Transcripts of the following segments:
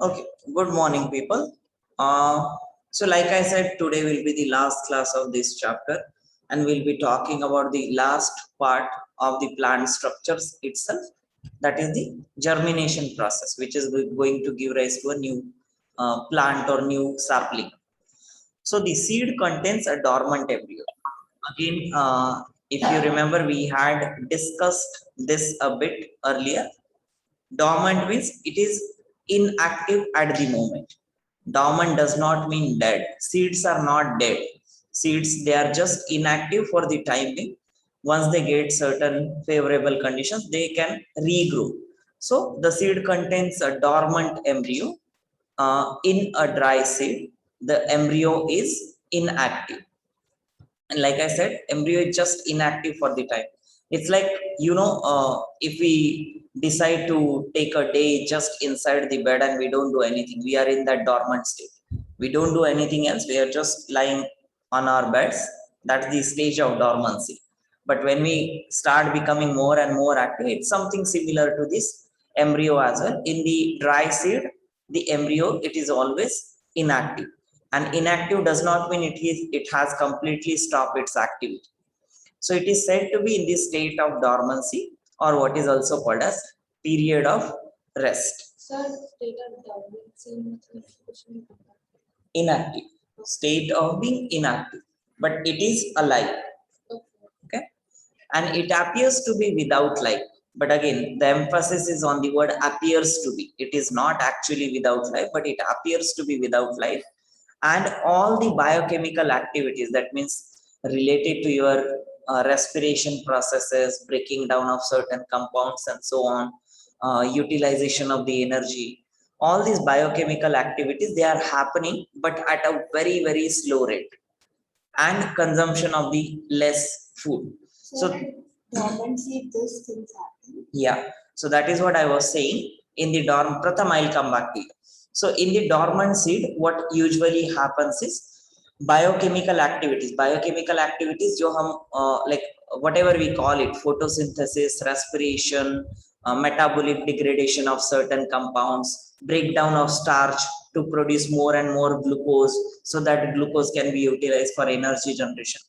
Okay, good morning, people. So, like I said, today will be the last class of this chapter, and we'll be talking about the last part of the plant structures itself. That is the germination process, which is going to give rise to a new plant or new sapling. So, the seed contains a dormant embryo. Again, if you remember, we had discussed this a bit earlier. Dormant means it is inactive at the moment. Dormant does not mean dead. Seeds are not dead. Seeds, they are just inactive for the time being. Once they get certain favorable conditions, they can regrow. So the seed contains a dormant embryo. In a dry seed, the embryo is inactive. And like I said, embryo is just inactive for the time. It's like, if we decide to take a day just inside the bed and we don't do anything, we are in that dormant state. We don't do anything else, we are just lying on our beds. That's the stage of dormancy. But when we start becoming more and more active, it's something similar to this embryo as well. In the dry seed, the embryo, it is always inactive, and inactive does not mean it has completely stopped its activity. So it is said to be in the state of dormancy, or what is also called as period of rest. Sir, state of dormancy means Inactive, state of being inactive, but it is alive. Okay, and it appears to be without life. But again, the emphasis is on the word appears to be. It is not actually without life, but it appears to be without life. And all the biochemical activities, that means related to your respiration processes, breaking down of certain compounds and so on, utilization of the energy, all these biochemical activities, they are happening but at a very very slow rate, and consumption of the less food. So dormancy, these things happen. yeah, so that is what I was saying. In the Pratham, I'll come back to you. So in the dormant seed, what usually happens is biochemical activities जो हम like whatever we call it, photosynthesis, respiration, metabolic degradation of certain compounds, breakdown of starch to produce more and more glucose, so that glucose can be utilized for energy generation.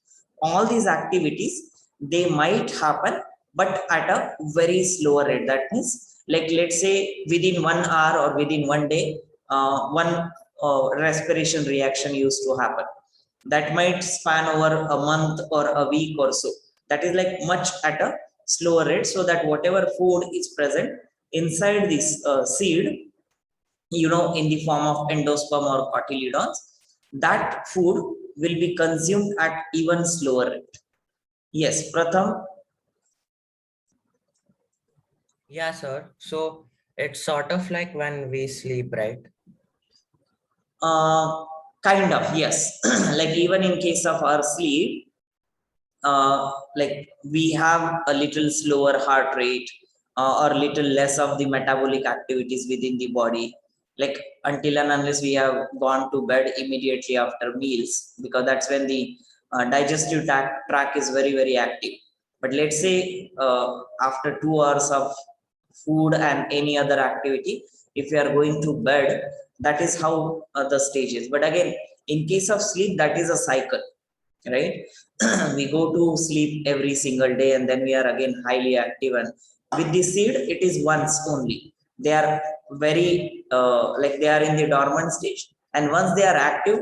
All these activities, they might happen, but at a very slower rate. That means, like, let's say within 1 hour or within one day, one respiration reaction used to happen. That might span over a month or a week or so. That is like much at a slower rate, so that whatever food is present inside this seed, in the form of endosperm or cotyledons, that food will be consumed at even slower rate. Yes, Pratham. Yeah, sir. So it's sort of like when we sleep, right? Kind of, yes. Like even in case of our sleep, like we have a little slower heart rate, or little less of the metabolic activities within the body, like until and unless we have gone to bed immediately after meals, because that's when the digestive tract is very very active. But let's say after 2 hours of food and any other activity, if we are going to bed, that is how the stage is. But again, in case of sleep, that is a cycle, right? We go to sleep every single day, and then we are again highly active. And with the seed, it is once only. They are very like they are in the dormant stage, and once they are active,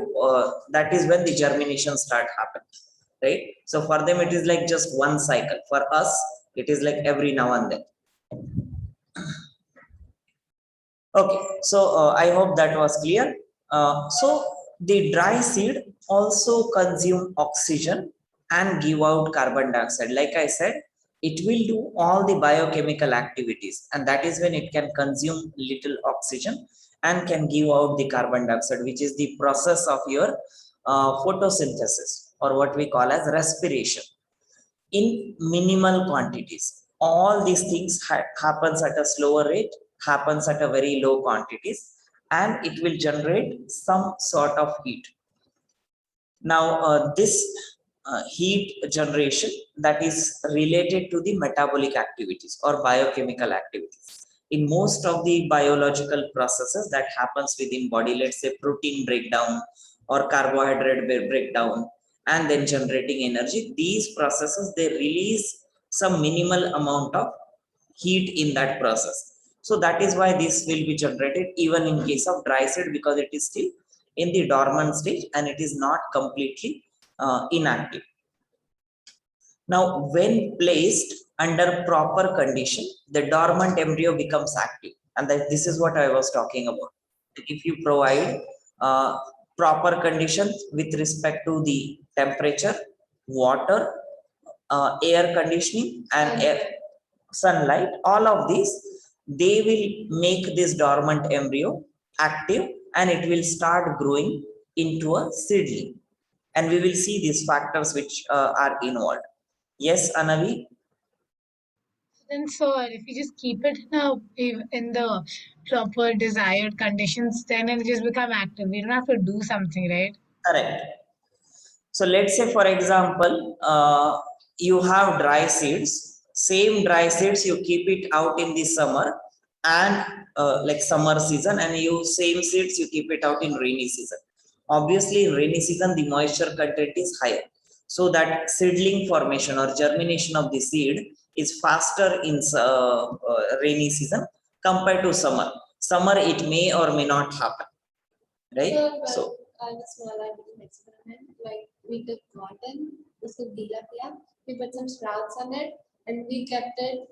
that is when the germination start happening, right? So for them, it is like just one cycle. For us, it is like every now and then. Okay, so I hope that was clear. So the dry seed also consume oxygen and give out carbon dioxide. Like I said, it will do all the biochemical activities, and that is when it can consume little oxygen and can give out the carbon dioxide, which is the process of your photosynthesis, or what we call as respiration, in minimal quantities. All these things happens at a slower rate, happens at a very low quantities, and it will generate some sort of heat. Now this heat generation, that is related to the metabolic activities or biochemical activities. in most of the biological processes that happens within body, let's say protein breakdown or carbohydrate breakdown, and then generating energy, these processes, they release some minimal amount of heat in that process. So that is why this will be generated even in case of dry seed, because it is still in the dormant stage and it is not completely inactive. Now, when placed under proper condition, the dormant embryo becomes active, and this is what I was talking about. If you provide proper conditions with respect to the temperature, water, air conditioning, and sunlight, all of these, they will make this dormant embryo active, and it will start growing into a seedling. And we will see these factors which are involved. Yes, Anavi? Then, sir, if you just keep it in the proper desired conditions, then it'll just become active. We don't have to do something, right? Correct. So let's say, for example, you have dry seeds. Same dry seeds, you keep it out in the summer and like summer season, and you same seeds you keep it out in rainy season. Obviously, in rainy season, the moisture content is higher, so that seedling formation or germination of the seed is faster in rainy season compared to summer. Summer, it may or may not happen, right? So I have a small experiment. Like we took cotton, this is tilapia. We put some sprouts on it, and we kept it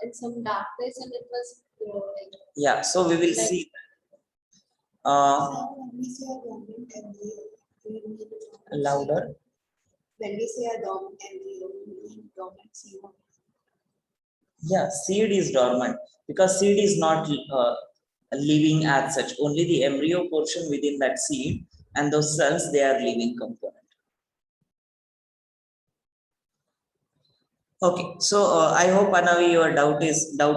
in some dark place, and it was growing. Yeah, so we will Like- see. Louder. When we say a dormant embryo, we mean dormant seed. Yeah, seed is dormant because seed is not living as such. Only the embryo portion within that seed and those cells, they are living component. Okay, so I hope Anavi, your doubt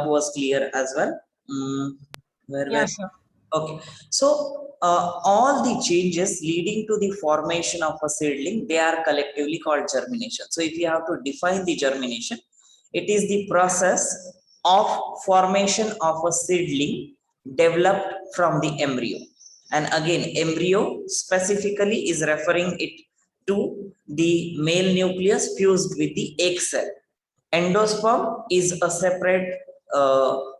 was clear as well. Yes, sir. Okay, so all the changes leading to the formation of a seedling, they are collectively called germination. So if you have to define the germination, it is the process of formation of a seedling developed from the embryo. And again, embryo specifically is referring it to the male nucleus fused with the egg cell. Endosperm is a separate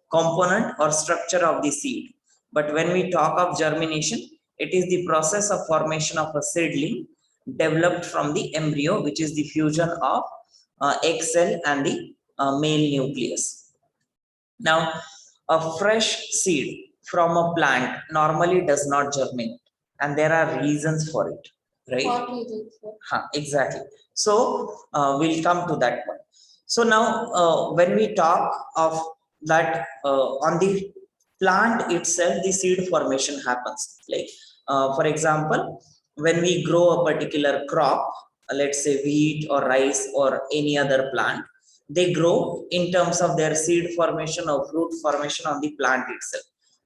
component or structure of the seed. But when we talk of germination, it is the process of formation of a seedling developed from the embryo, which is the fusion of egg cell and the male nucleus. Now, a fresh seed from a plant normally does not germinate, and there are reasons for it, right? What reasons, sir? Exactly. So we'll come to that point. So now, when we talk of that on the plant itself, the seed formation happens. Like, for example, when we grow a particular crop, let's say wheat or rice or any other plant, they grow in terms of their seed formation or fruit formation on the plant itself.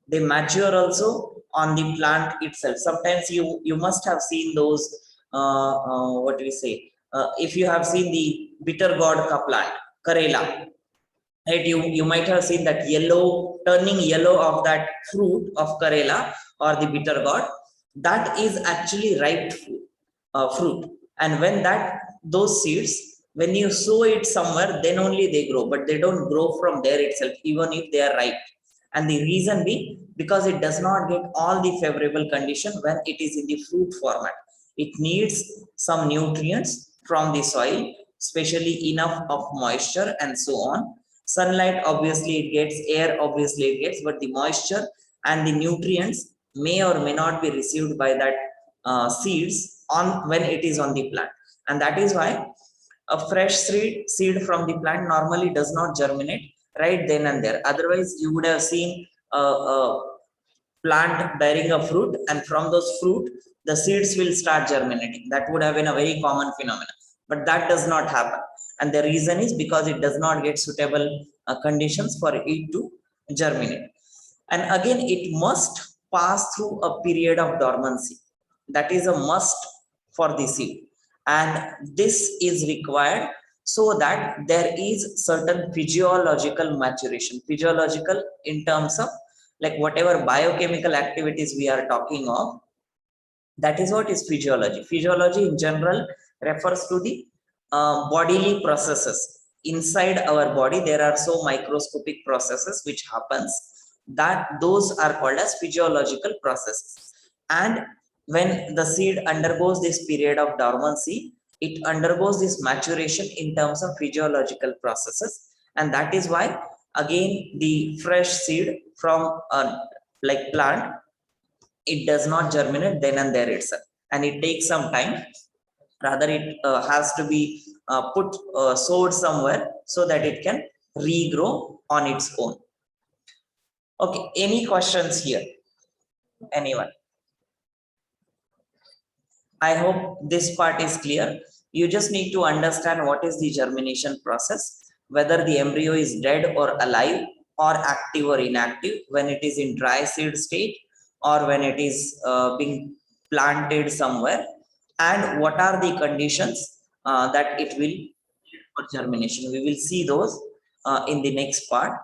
They mature also on the plant itself. Sometimes you must have seen those, what do we say? If you have seen the bitter gourd plant, Karela, right? You might have seen that turning yellow of that fruit of Karela or the bitter gourd. That is actually ripe fruit. And when those seeds, when you sow it somewhere, then only they grow, but they don't grow from there itself, even if they are ripe. And the reason being, because it does not get all the favorable condition when it is in the fruit format. It needs some nutrients from the soil, especially enough of moisture and so on. Sunlight, obviously it gets, air, obviously it gets, but the moisture and the nutrients may or may not be received by that seeds when it is on the plant. And that is why a fresh seed from the plant normally does not germinate right then and there. Otherwise, you would have seen a plant bearing a fruit, and from those fruit, the seeds will start germinating. That would have been a very common phenomenon, but that does not happen. And the reason is because it does not get suitable conditions for it to germinate. And again, it must pass through a period of dormancy. That is a must for the seed. And this is required so that there is certain physiological maturation. Physiological in terms of like whatever biochemical activities we are talking of, that is what is physiology. Physiology in general refers to the bodily processes inside our body. There are so microscopic processes which happens, that those are called as physiological processes. And when the seed undergoes this period of dormancy, it undergoes this maturation in terms of physiological processes. And that is why again the fresh seed from a like plant, it does not germinate then and there itself, and it takes some time. Rather, it has to be put sowed somewhere so that it can regrow on its own. Okay, any questions here? Anyone? I hope this part is clear. You just need to understand what is the germination process, whether the embryo is dead or alive, or active or inactive, when it is in dry seed state, or when it is being planted somewhere, and what are the conditions that it will for germination. We will see those in the next part.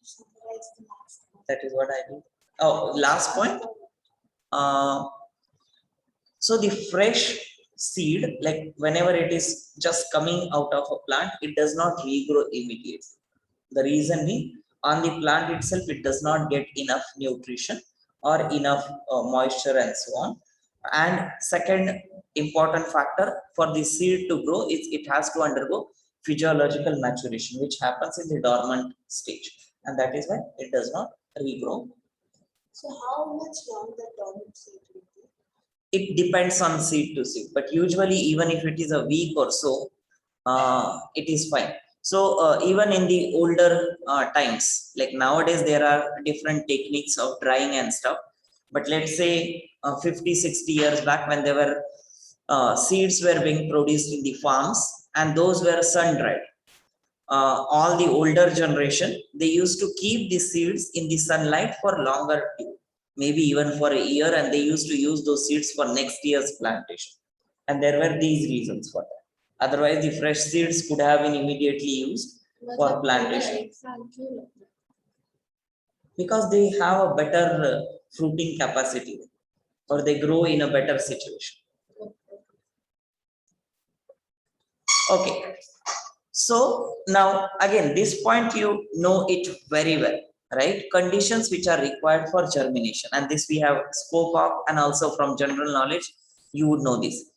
Summarize the last one. That is what I do. Oh, last point. So the fresh seed, like whenever it is just coming out of a plant, it does not regrow immediately. The reason being, on the plant itself, it does not get enough nutrition or enough moisture and so on. And second important factor for the seed to grow is it has to undergo physiological maturation, which happens in the dormant stage. And that is why it does not regrow. So how much long the dormant seed will be? It depends on seed to seed, but usually even if it is a week or so, it is fine. So even in the older times, like nowadays there are different techniques of drying and stuff, but let's say 50-60 years back, when there were seeds were being produced in the farms and those were sun dried, all the older generation, they used to keep the seeds in the sunlight for longer, maybe even for a year, and they used to use those seeds for next year's plantation. And there were these reasons for that. Otherwise, the fresh seeds could have been immediately used for plantation because they have a better fruiting capacity, or they grow in a better situation. Okay. So now again, this point you know it very well, right? Conditions which are required for germination, and this we have spoke of, and also from general knowledge, you would know this.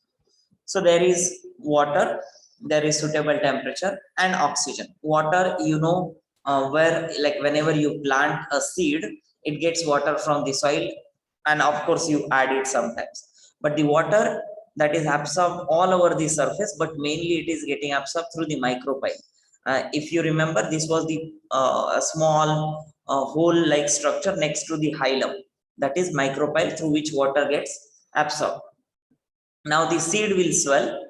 So there is water, there is suitable temperature and oxygen. Water, you know, where like whenever you plant a seed, it gets water from the soil, and of course you add it sometimes. But the water that is absorbed all over the surface, but mainly it is getting absorbed through the micropyle. If you remember, this was the small hole-like structure next to the hilum, that is micropyle, through which water gets absorbed. Now the seed will swell,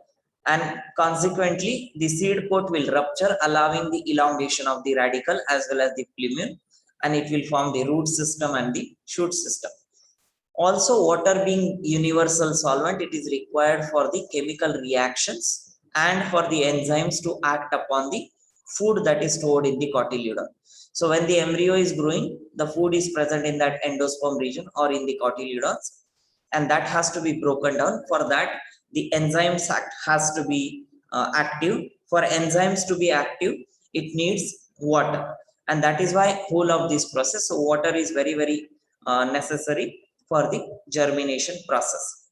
and consequently the seed coat will rupture, allowing the elongation of the radicle as well as the plumule, and it will form the root system and the shoot system. Also, water being universal solvent, it is required for the chemical reactions and for the enzymes to act upon the food that is stored in the cotyledon. So when the embryo is growing, the food is present in that endosperm region or in the cotyledons, and that has to be broken down. For that, the enzymes has to be active. For enzymes to be active, it needs water, and that is why whole of this process, so water is very, very necessary for the germination process.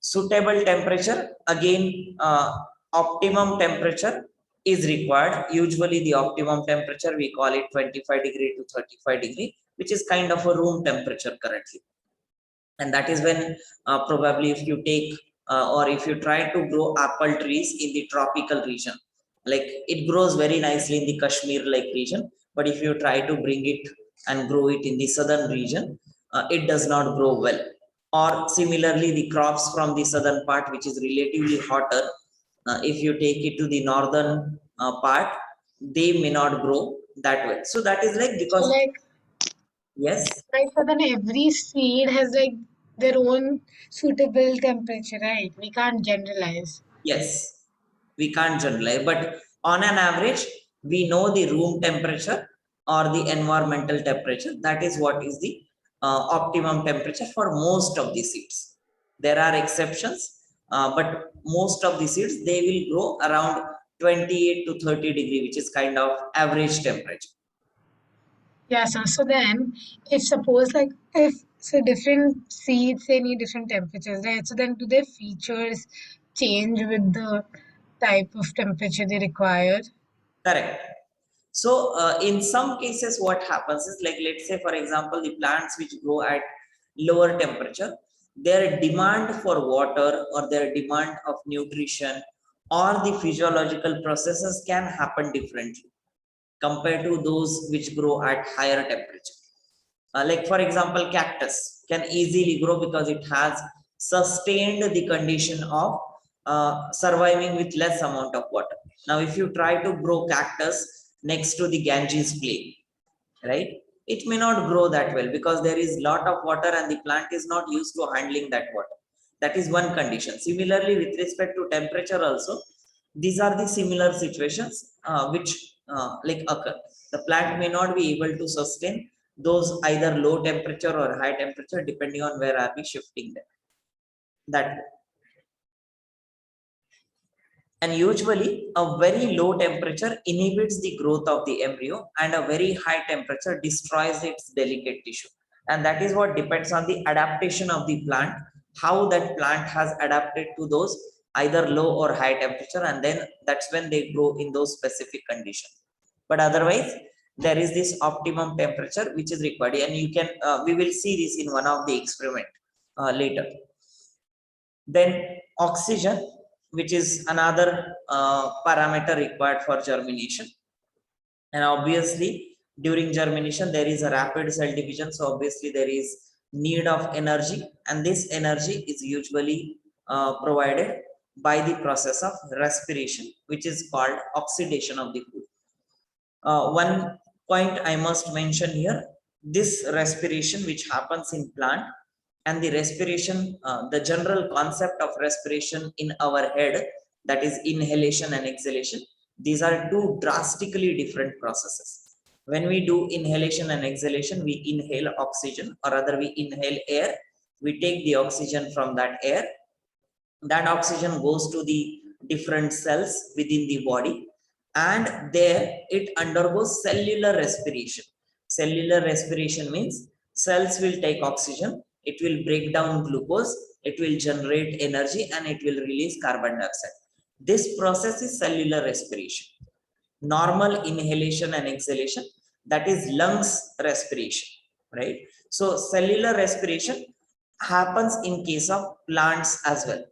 Suitable temperature, again, optimum temperature is required. Usually the optimum temperature, we call it 25° to 35°, which is kind of a room temperature currently. And that is when probably if you take or if you try to grow apple trees in the tropical region, like it grows very nicely in the Kashmir like region, but if you try to bring it and grow it in the southern region, it does not grow well. Or similarly, the crops from the southern part, which is relatively hotter, if you take it to the northern part, they may not grow that well. So that is like So because like, yes, so then every seed has like their own suitable temperature, right? We can't generalize. yes. We can't generalize, but on an average, we know the room temperature or the environmental temperature. That is what is the optimum temperature for most of the seeds. There are exceptions, but most of the seeds, they will grow around 28 to 30 degree, which is kind of average temperature. Yeah, so then if suppose like if so different seeds they need different temperatures, right? So then do their features change with the type of temperature they require? Correct. So in some cases, what happens is, like, let's say, for example, the plants which grow at lower temperature, their demand for water or their demand of nutrition or the physiological processes can happen differently compared to those which grow at higher temperature. Like for example, cactus can easily grow because it has sustained the condition of surviving with less amount of water. Now, if you try to grow cactus next to the Ganges plain, right, it may not grow that well because there is lot of water and the plant is not used to handling that water. That is one condition. Similarly, with respect to temperature also, these are the similar situations which like occur. The plant may not be able to sustain those either low temperature or high temperature depending on where are we shifting them. That and usually a very low temperature inhibits the growth of the embryo and a very high temperature destroys its delicate tissue. And that is what depends on the adaptation of the plant, how that plant has adapted to those either low or high temperature, and then that's when they grow in those specific conditions. But otherwise, there is this optimum temperature which is required, and you can we will see this in one of the experiment later. Then oxygen, which is another parameter required for germination. And obviously, during germination, there is a rapid cell division. So obviously, there is need of energy, and this energy is usually provided by the process of respiration, which is called oxidation of the food. One point I must mention here, this respiration which happens in plant and the respiration, the general concept of respiration in our head, that is inhalation and exhalation, these are two drastically different processes. When we do inhalation and exhalation, we inhale oxygen, or rather we inhale air, we take the oxygen from that air, that oxygen goes to the different cells within the body, and there it undergoes cellular respiration. Cellular respiration means cells will take oxygen, it will break down glucose, it will generate energy, and it will release carbon dioxide. This process is cellular respiration. Normal inhalation and exhalation, that is lungs respiration, right? So cellular respiration happens in case of plants as well.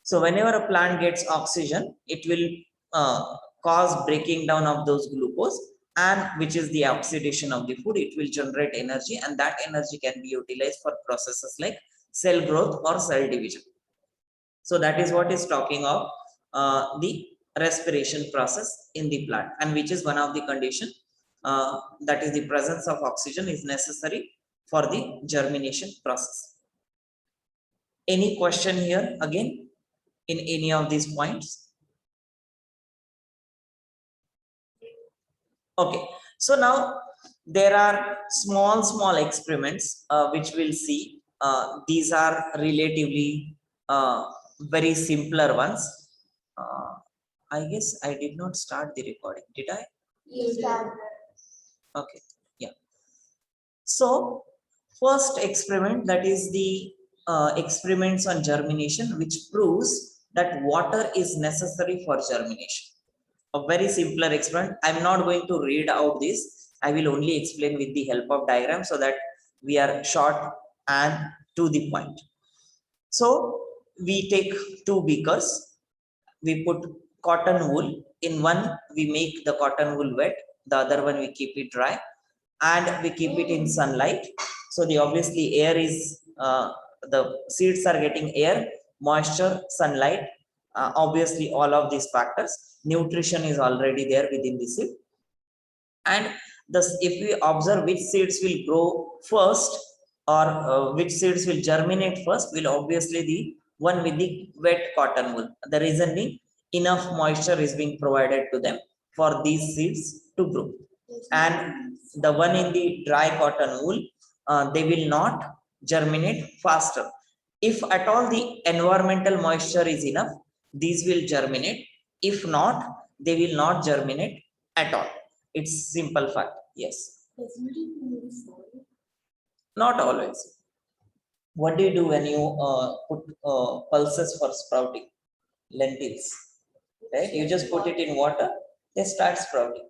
So whenever a plant gets oxygen, it will cause breaking down of those glucose, and which is the oxidation of the food. It will generate energy, and that energy can be utilized for processes like cell growth or cell division. So that is what is talking of the respiration process in the plant, and which is one of the condition that is the presence of oxygen is necessary for the germination process. Any question here again in any of these points? Okay, so now there are small experiments which we'll see. These are relatively very simpler ones. I guess I did not start the recording, did I? You did. Okay, yeah. So first experiment, that is the experiments on germination, which proves that water is necessary for germination. A very simpler experiment. I'm not going to read out this. I will only explain with the help of diagram so that we are short and to the point. So we take two beakers, we put cotton wool. In one, we make the cotton wool wet, the other one we keep it dry, and we keep it in sunlight. So the obviously air is the seeds are getting air, moisture, sunlight, obviously all of these factors. Nutrition is already there within the seed, and thus if we observe which seeds will grow first, or which seeds will germinate first, will obviously the one with the wet cotton wool. The reason being, enough moisture is being provided to them for these seeds to grow. And the one in the dry cotton wool, they will not germinate faster. If at all the environmental moisture is enough, these will germinate. If not, they will not germinate at all. It's simple fact. Yes. Not always. What do you do when you put pulses for sprouting? Lentils, right? You just put it in water, they start sprouting,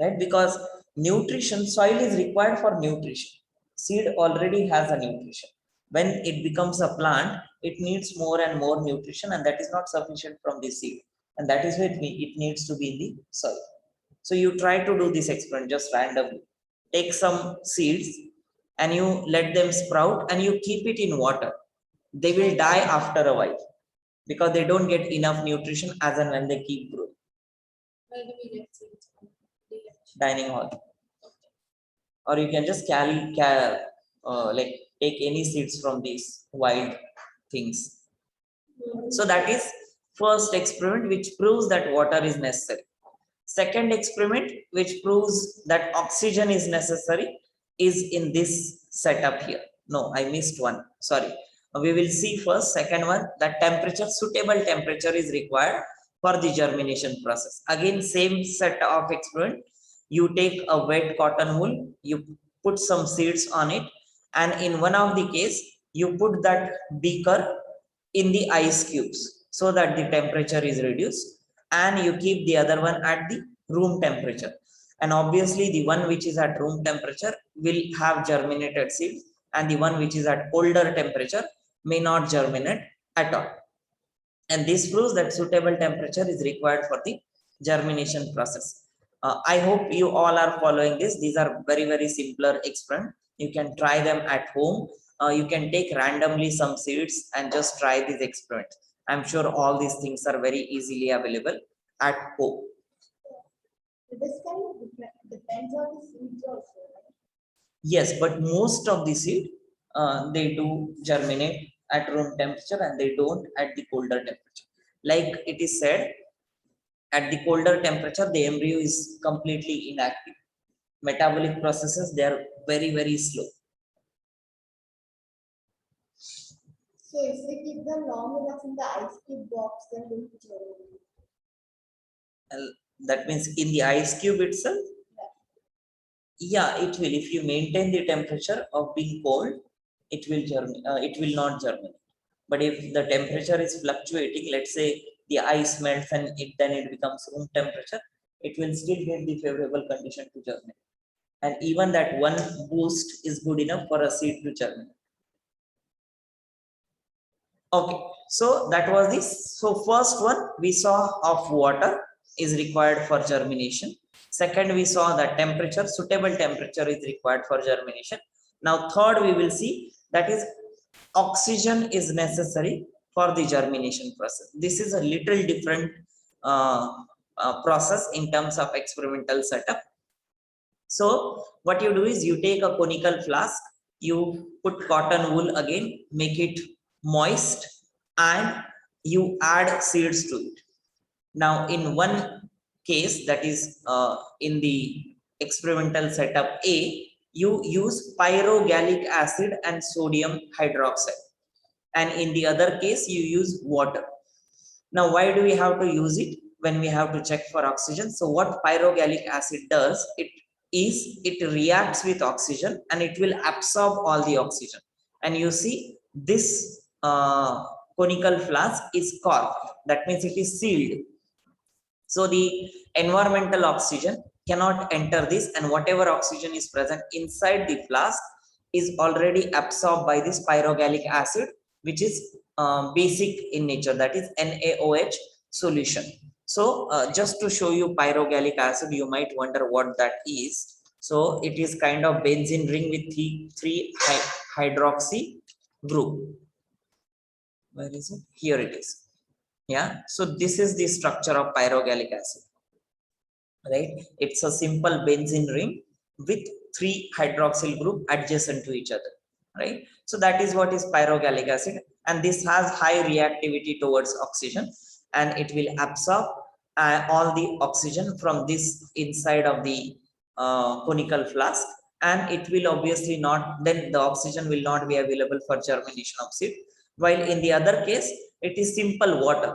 right? Because nutrition, soil is required for nutrition. Seed already has a nutrition. When it becomes a plant, it needs more and more nutrition, and that is not sufficient from the seed. And that is why it needs to be in the soil. So you try to do this experiment just randomly. Take some seeds and you let them sprout and you keep it in water. They will die after a while because they don't get enough nutrition as and when they keep growing. Where do we get seeds from? Dining hall. Or you can just like take any seeds from these wild things. So that is first experiment which proves that water is necessary. Second experiment which proves that oxygen is necessary is in this setup here. No, I missed one. Sorry. We will see first. Second one, that temperature, suitable temperature is required for the germination process. Again, same set of experiment. You take a wet cotton wool, you put some seeds on it, and in one of the case, you put that beaker in the ice cubes so that the temperature is reduced, and you keep the other one at the room temperature. And obviously, the one which is at room temperature will have germinated seeds, and the one which is at colder temperature may not germinate at all. And this proves that suitable temperature is required for the germination process. I hope you all are following this. These are very, very simpler experiments. You can try them at home. You can take randomly some seeds and just try these experiments. I'm sure all these things are very easily available at home. This kind of depends on the seeds also, right? Yes, but most of the seed, they do germinate at room temperature and they don't at the colder temperature. Like it is said, at the colder temperature, the embryo is completely inactive. Metabolic processes, they are very, very slow. So if we keep them long enough in the ice cube box, then they will germinate. That means in the ice cube itself, yeah, it will. If you maintain the temperature of being cold, it will it will not germinate. But if the temperature is fluctuating, let's say the ice melts and then it becomes room temperature, it will still get the favorable condition to germinate. And even that one boost is good enough for a seed to germinate. Okay, so that was this. So first one we saw of water is required for germination. Second, we saw that temperature, suitable temperature is required for germination. Now third, we will see that is oxygen is necessary for the germination process. This is a little different process in terms of experimental setup. So what you do is you take a conical flask, you put cotton wool again, make it moist, and you add seeds to it. Now in one case, that is in the experimental setup A, you use pyrogallic acid and sodium hydroxide, and in the other case you use water. Now why do we have to use it when we have to check for oxygen? So what pyrogallic acid does, it reacts with oxygen and it will absorb all the oxygen. And you see this conical flask is corked, that means it is sealed. So the environmental oxygen cannot enter this, and whatever oxygen is present inside the flask is already absorbed by this pyrogallic acid, which is basic in nature, that is NaOH solution. So just to show you pyrogallic acid, you might wonder what that is. So it is kind of benzene ring with three hydroxy group. Where is it? Here it is. Yeah, so this is the structure of pyrogallic acid, right? It's a simple benzene ring with 3 hydroxyl group adjacent to each other, right? So that is what is pyrogallic acid, and this has high reactivity towards oxygen. and it will absorb all the oxygen from this inside of the conical flask, and it will obviously not, then the oxygen will not be available for germination of seed, while in the other case it is simple water.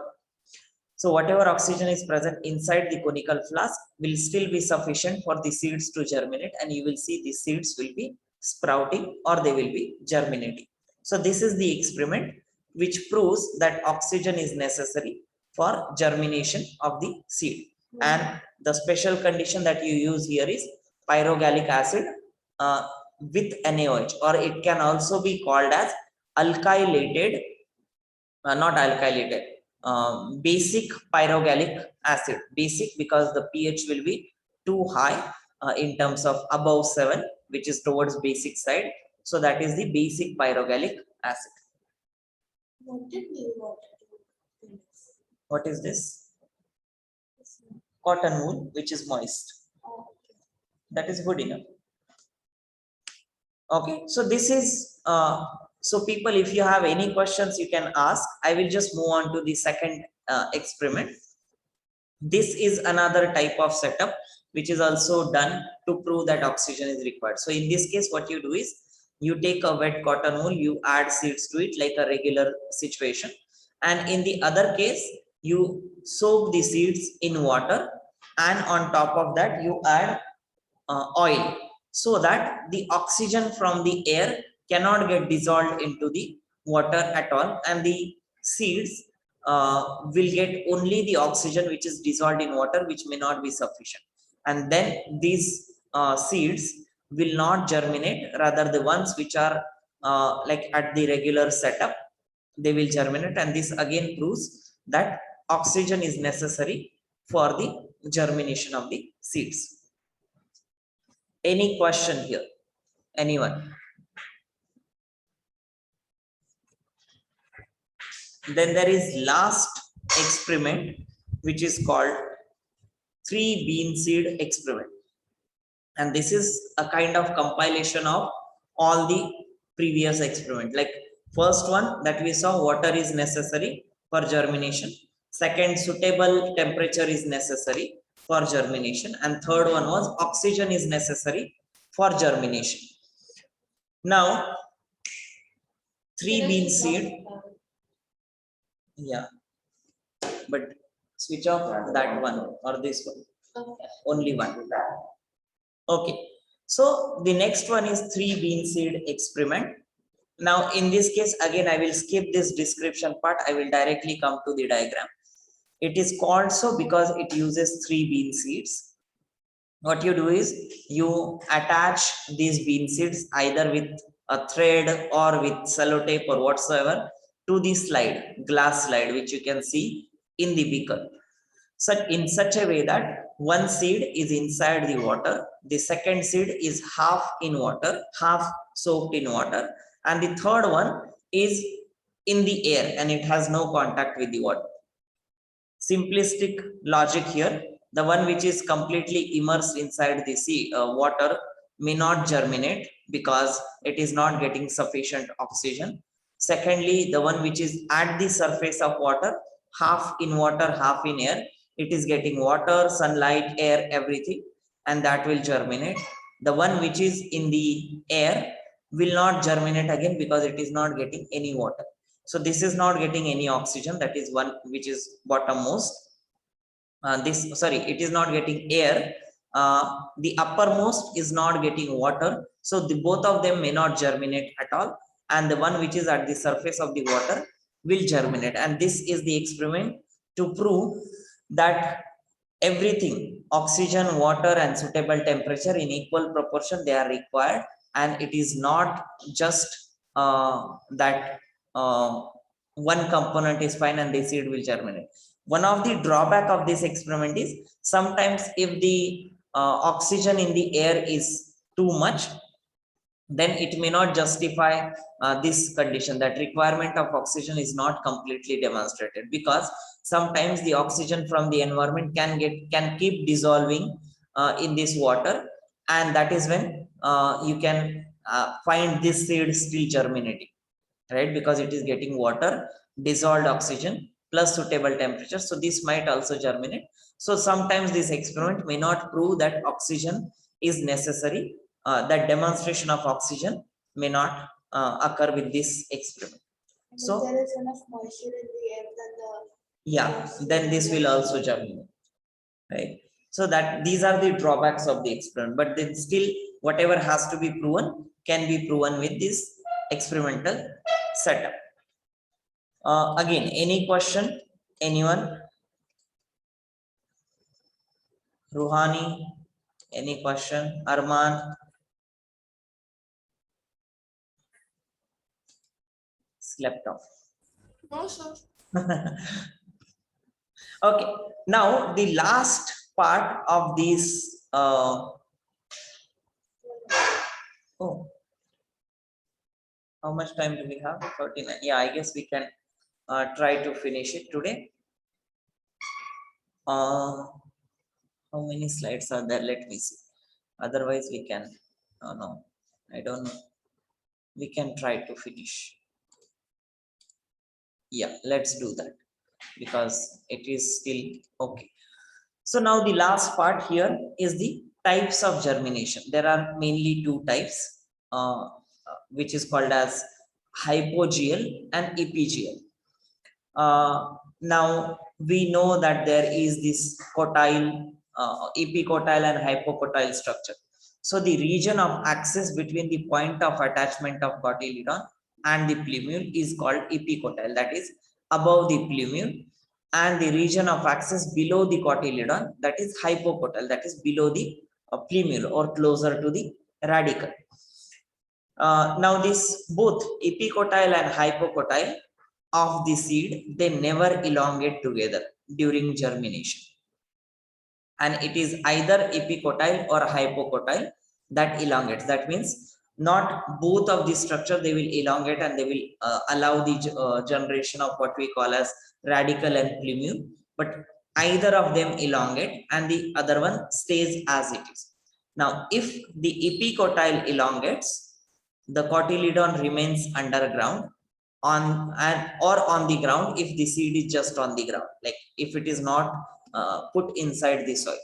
So whatever oxygen is present inside the conical flask will still be sufficient for the seeds to germinate, and you will see the seeds will be sprouting or they will be germinating. So this is the experiment which proves that oxygen is necessary for germination of the seed. And the special condition that you use here is pyrogallic acid with NaOH, or it can also be called as alkylated, not alkylated, basic pyrogallic acid. Basic because the pH will be too high in terms of above 7, which is towards basic side. So that is the basic pyrogallic acid. What did you want to do? What is this? Cotton wool, which is moist. Oh, That is good enough. Okay, so this is so people, if you have any questions you can ask. I will just move on to the second experiment. This is another type of setup which is also done to prove that oxygen is required. So in this case, what you do is you take a wet cotton wool, you add seeds to it like a regular situation, and in the other case you soak the seeds in water, and on top of that you add oil, so that the oxygen from the air cannot get dissolved into the water at all, and the seeds will get only the oxygen which is dissolved in water, which may not be sufficient, and then these seeds will not germinate. Rather, the ones which are like at the regular setup, they will germinate, and this again proves that oxygen is necessary for the germination of the seeds. Any question here? Anyone? Then there is last experiment, which is called 3 bean seed experiment, and this is a kind of compilation of all the previous experiment. Like first one that we saw, water is necessary for germination. Second, suitable temperature is necessary for germination, and third one was oxygen is necessary for germination. Now 3 bean seed, yeah, but switch off that one or this one, Okay. only one. Okay, so the next one is 3 bean seed experiment. Now in this case, again I will skip this description part, I will directly come to the diagram. It is called so because it uses 3 bean seeds. What you do is you attach these bean seeds either with a thread or with sellotape or whatsoever to the slide, glass slide, which you can see in the beaker. So in such a way that one seed is inside the water, the second seed is half in water, half soaked in water, and the third one is in the air and it has no contact with the water. Simplistic logic here. The one which is completely immersed inside the sea water may not germinate because it is not getting sufficient oxygen. Secondly, the one which is at the surface of water, half in water, half in air, it is getting water, sunlight, air, everything, and that will germinate. The one which is in the air will not germinate again because it is not getting any water. So this is not getting any oxygen, that is one which is bottommost. It is not getting air. The uppermost is not getting water. So the both of them may not germinate at all. And the one which is at the surface of the water will germinate. And this is the experiment to prove that everything, oxygen, water, and suitable temperature in equal proportion, they are required. And it is not just that one component is fine and the seed will germinate. One of the drawback of this experiment is sometimes if the oxygen in the air is too much, then it may not justify this condition, that requirement of oxygen is not completely demonstrated, because sometimes the oxygen from the environment can keep dissolving in this water, and that is when you can find this seed still germinating, right? Because it is getting water, dissolved oxygen, plus suitable temperature. So this might also germinate. So sometimes this experiment may not prove that oxygen is necessary. That demonstration of oxygen may not occur with this experiment. And So- if there is enough moisture in the air, then the Yeah, then this will also germinate, right? So that these are the drawbacks of the experiment, but then still whatever has to be proven can be proven with this experimental setup. Again, any question? Anyone? Ruhani, any question? Arman? Slept off. No, sir. Okay, now the last part of this oh, how much time do we have? 39. Yeah, I guess we can try to finish it today. How many slides are there? Let me see. Otherwise, we can. No, I don't know. We can try to finish. Yeah, let's do that because it is still okay. So now the last part here is the types of germination. There are mainly two types, which is called as hypogeal and epigeal. Now we know that there is this cotyle, epicotyle and hypocotyle structure. So the region of axis between the point of attachment of cotyledon and the plumule is called epicotyle, that is above the plumule, and the region of axis below the cotyledon, that is hypocotyle, that is below the plumule or closer to the radicle. Now this both epicotyle and hypocotyle of the seed, they never elongate together during germination, and it is either epicotyle or hypocotyle that elongates. That means not both of the structure they will elongate and they will allow the generation of what we call as radicle and plumule, but either of them elongate and the other one stays as it is. Now if the epicotyle elongates, the cotyledon remains underground on and or on the ground if the seed is just on the ground, like if it is not put inside the soil,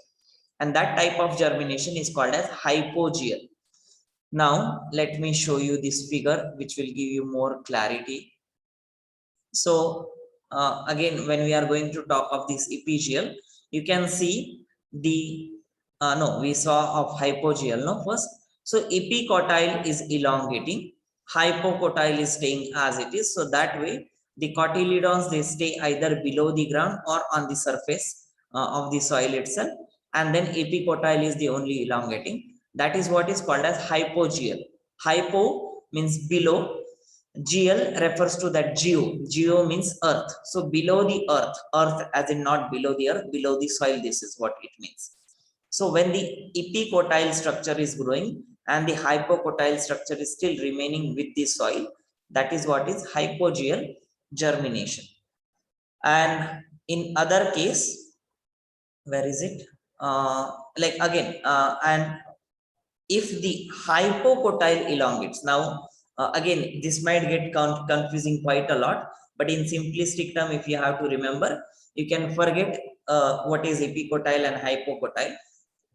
and that type of germination is called as hypogeal. Now let me show you this figure which will give you more clarity. So again, when we are going to talk of this epigeal, you can see the no, we saw of hypogeal no first. So epicotyle is elongating, hypocotyle is staying as it is. So that way the cotyledons, they stay either below the ground or on the surface of the soil itself, and then epicotyle is the only elongating. That is what is called as hypogeal. Hypo means below, geal refers to that geo means earth. So below the earth as in not below the earth, below the soil, this is what it means. So when the epicotyle structure is growing and the hypocotyle structure is still remaining with the soil, that is what is hypogeal germination. And in other case, where is it? Like again, and if the hypocotyle elongates, now again this might get confusing quite a lot, but in simplistic term, if you have to remember, you can forget what is epicotyle and hypocotyle.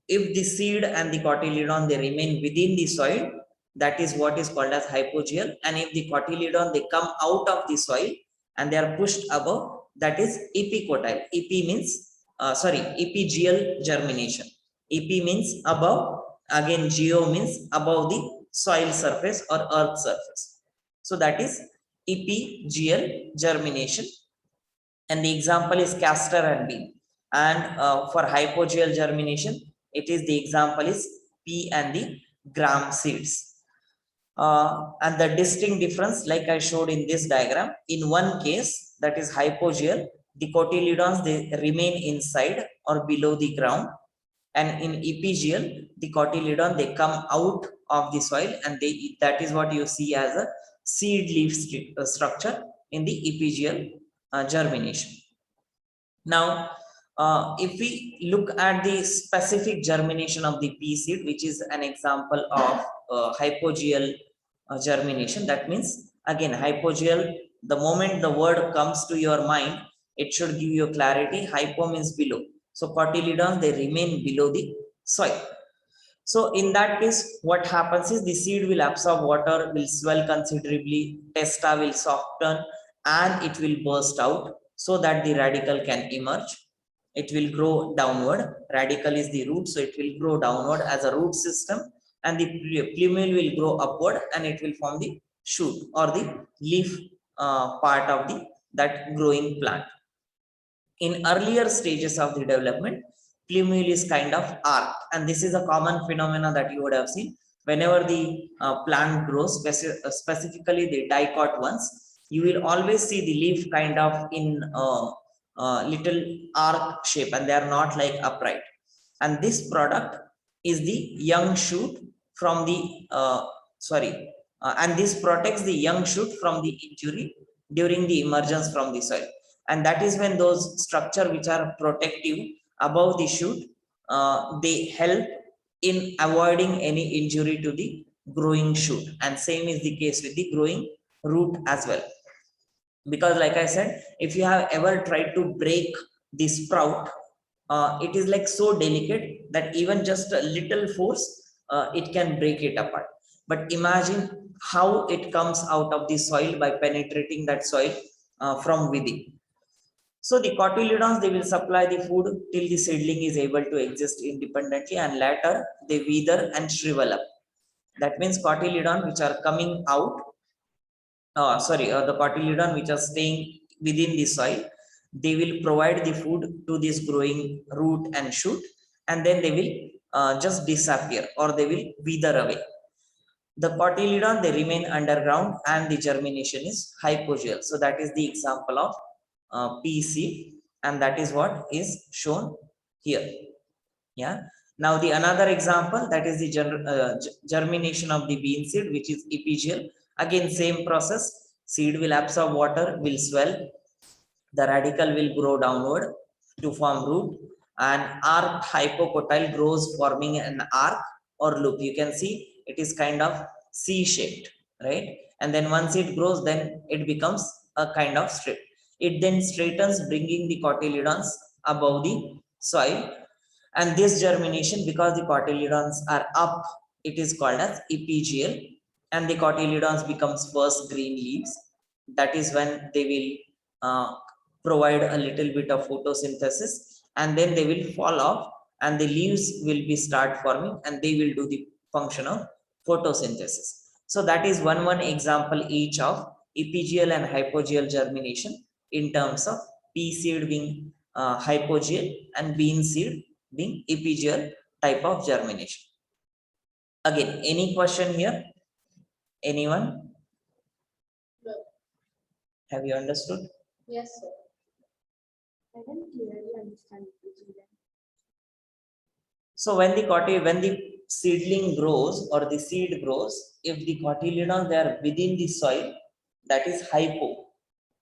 If the seed and the cotyledon, they remain within the soil, that is what is called as hypogeal. And if the cotyledon, they come out of the soil and they are pushed above, that is epicotyle. Ep means epigeal germination. Ep means above, again geo means above the soil surface or earth surface. So that is epigeal germination, and the example is castor and bean. And for hypogeal germination, it is the example is pea and the gram seeds. And the distinct difference, like I showed in this diagram, in one case, that is hypogeal, the cotyledons, they remain inside or below the ground, and in epigeal, the cotyledon, they come out of the soil, and that is what you see as a seed leaf structure in the epigeal germination. Now if we look at the specific germination of the pea seed, which is an example of hypogeal germination, that means again hypogeal, the moment the word comes to your mind, It should give you clarity. Hypo means below. So cotyledons, they remain below the soil. So in that case, what happens is the seed will absorb water, will swell considerably, testa will soften, and it will burst out so that the radicle can emerge. It will grow downward. Radicle is the root, so it will grow downward as a root system, and the plumule will grow upward, and it will form the shoot or the leaf part of the that growing plant. In earlier stages of the development, plumule is kind of arc, and this is a common phenomena that you would have seen whenever the plant grows, specifically the dicot ones. You will always see the leaf kind of in little arc shape, and they are not like upright. And this product is the young shoot from the and this protects the young shoot from the injury during the emergence from the soil. And that is when those structure which are protective above the shoot, they help in avoiding any injury to the growing shoot. And same is the case with the growing root as well. Because like I said, if you have ever tried to break the sprout, it is like so delicate that even just a little force, it can break it apart. But imagine how it comes out of the soil by penetrating that soil from within. So the cotyledons, they will supply the food till the seedling is able to exist independently, and later they wither and shrivel up. That means cotyledon which are coming out, the cotyledon which are staying within the soil, they will provide the food to this growing root and shoot, and then they will just disappear or they will wither away. The cotyledon, they remain underground, and the germination is hypogeal. So that is the example of pea seed, and that is what is shown here. Yeah. Now the another example, that is the germination of the bean seed, which is epigeal. Again, same process. Seed will absorb water, will swell. The radicle will grow downward to form root, and arced hypocotyle grows, forming an arc or loop. You can see it is kind of C-shaped, right? And then once it grows, then it becomes a kind of strip. It then straightens, bringing the cotyledons above the soil. And this germination, because the cotyledons are up, it is called as epigeal, and the cotyledons becomes first green leaves. That is when they will provide a little bit of photosynthesis, and then they will fall off, and the leaves will be start forming, and they will do the function of photosynthesis. So that is one example each of epigeal and hypogeal germination, in terms of pea seed being hypogeal and bean seed being epigeal type of germination. Again, any question here? Anyone? No. Have you understood? Yes, sir. I didn't clearly understand it. So when the seedling grows or the seed grows, if the cotyledons, they are within the soil, that is hypo,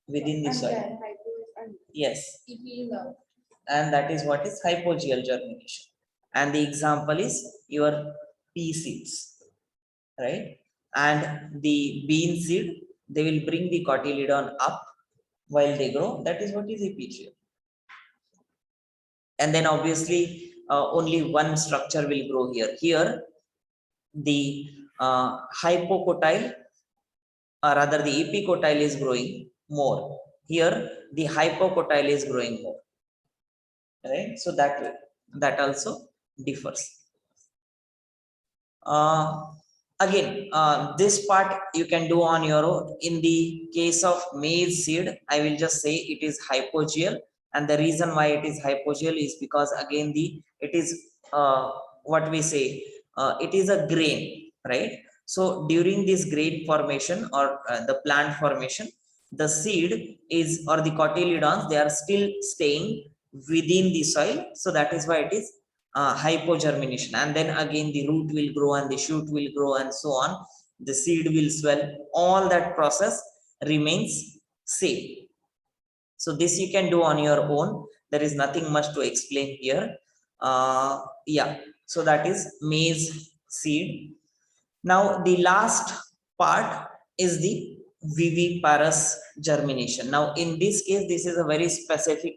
within the soil. Under, hypo is under. Yes, Epigeal. and that is what is hypogeal germination. And the example is your pea seeds, right? And the bean seed, they will bring the cotyledon up while they grow. That is what is epigeal. And then obviously only one structure will grow here. Here, the hypocotyle, or rather the epicotyle is growing more. Here, the hypocotyle is growing more. Right? So that way, that also differs. Again, this part you can do on your own. In the case of maize seed, I will just say it is hypogeal. And the reason why it is hypogeal is because again it is what we say, it is a grain, right? So during this grain formation or the plant formation, the seed is, or the cotyledons, they are still staying within the soil. So that is why it is hypogermination. And then again the root will grow and the shoot will grow and so on. The seed will swell. All that process remains same. So this you can do on your own. There is nothing much to explain here. Yeah, so that is maize seed. Now the last part is the viviparous germination. Now, in this case, this is a very specific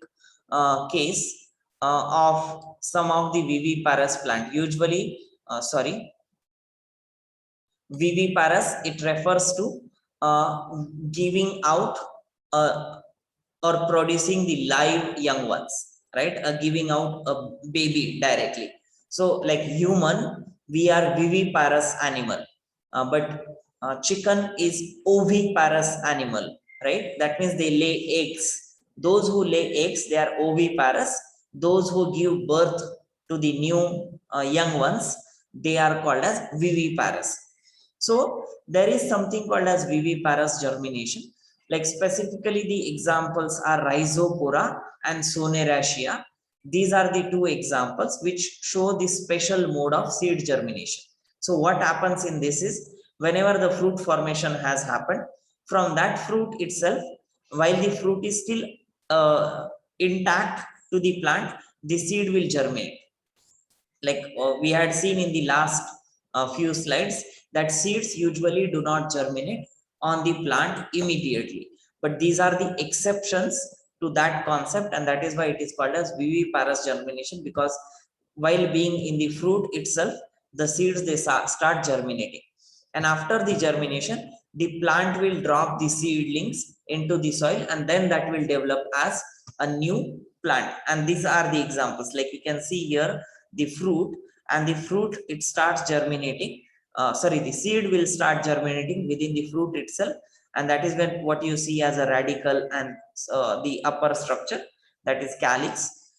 case of some of the viviparous plant. Usually, viviparous, it refers to giving out or producing the live young ones, right? Giving out a baby directly. So like human, we are viviparous animal, but chicken is oviparous animal, right? That means they lay eggs. Those who lay eggs, they are oviparous. Those who give birth to the new young ones, they are called as viviparous. So there is something called as viviparous germination. Like specifically the examples are Rhizopora and Soneraceae. These are the two examples which show the special mode of seed germination. So what happens in this is, whenever the fruit formation has happened, from that fruit itself, while the fruit is still intact to the plant, the seed will germinate. Like we had seen in the last few slides, that seeds usually do not germinate on the plant immediately, but these are the exceptions to that concept, and that is why it is called as viviparous germination, because while being in the fruit itself, the seeds, they start germinating, and after the germination, the plant will drop the seedlings into the soil, and then that will develop as a new plant. And these are the examples, like you can see here, the fruit, and the fruit, it starts germinating, the seed will start germinating within the fruit itself, and that is when what you see as a radicle and the upper structure, that is calyx.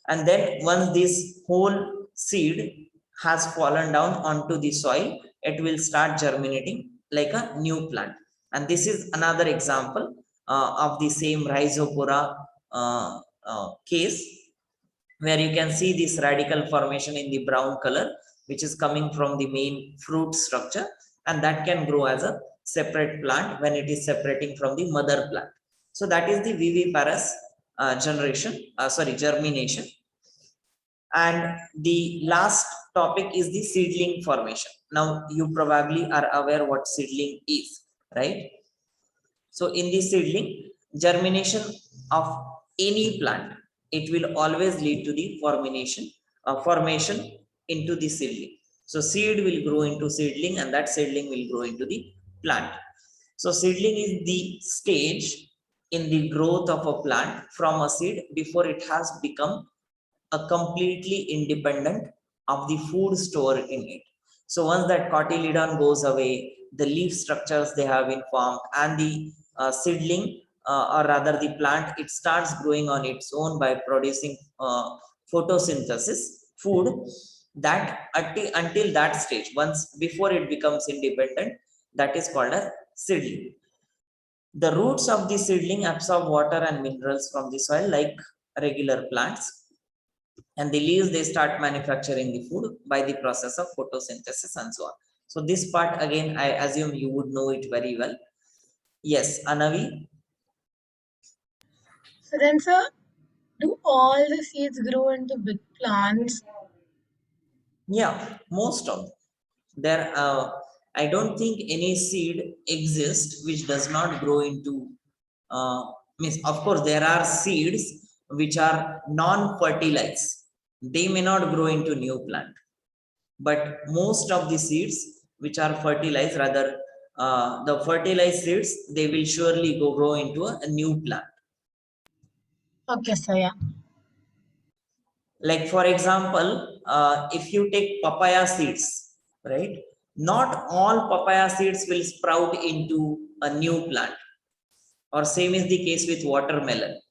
And then once this whole seed has fallen down onto the soil, it will start germinating like a new plant. And this is another example of the same Rhizopora case, where you can see this radical formation in the brown color, which is coming from the main fruit structure, and that can grow as a separate plant when it is separating from the mother plant. So that is the viviparous germination. And the last topic is the seedling formation. Now you probably are aware what seedling is, right? So in the seedling, germination of any plant, it will always lead to the formation into the seedling. So seed will grow into seedling, and that seedling will grow into the plant. So seedling is the stage in the growth of a plant from a seed before it has become a completely independent of the food stored in it. So once that cotyledon goes away, the leaf structures, they have been formed, and the seedling, or rather the plant, it starts growing on its own by producing photosynthesis, food, that until that stage, once before it becomes independent, that is called as seedling. The roots of the seedling absorb water and minerals from the soil like regular plants, and the leaves, they start manufacturing the food by the process of photosynthesis and so on. So this part, again, I assume you would know it very well. Yes, Anavi. So then, sir, do all the seeds grow into big plants? Yeah, most of them. There, I don't think any seed exists which does not grow into. Means, of course, there are seeds which are non-fertilized. They may not grow into new plant, but most of the seeds which are fertilized, rather, the fertilized seeds, they will surely grow into a new plant. Okay, sir, yeah. Like for example, if you take papaya seeds, right? Not all papaya seeds will sprout into a new plant, or same is the case with watermelon,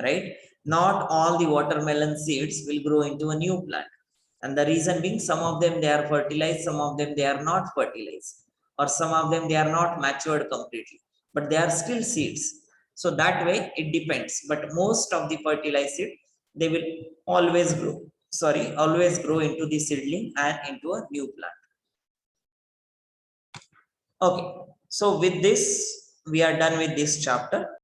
right? Not all the watermelon seeds will grow into a new plant. And the reason being, some of them, they are fertilized, some of them, they are not fertilized, or some of them, they are not matured completely, but they are still seeds. So that way it depends, but most of the fertilized seed, they will always grow into the seedling and into a new plant. Okay, so with this, we are done with this chapter.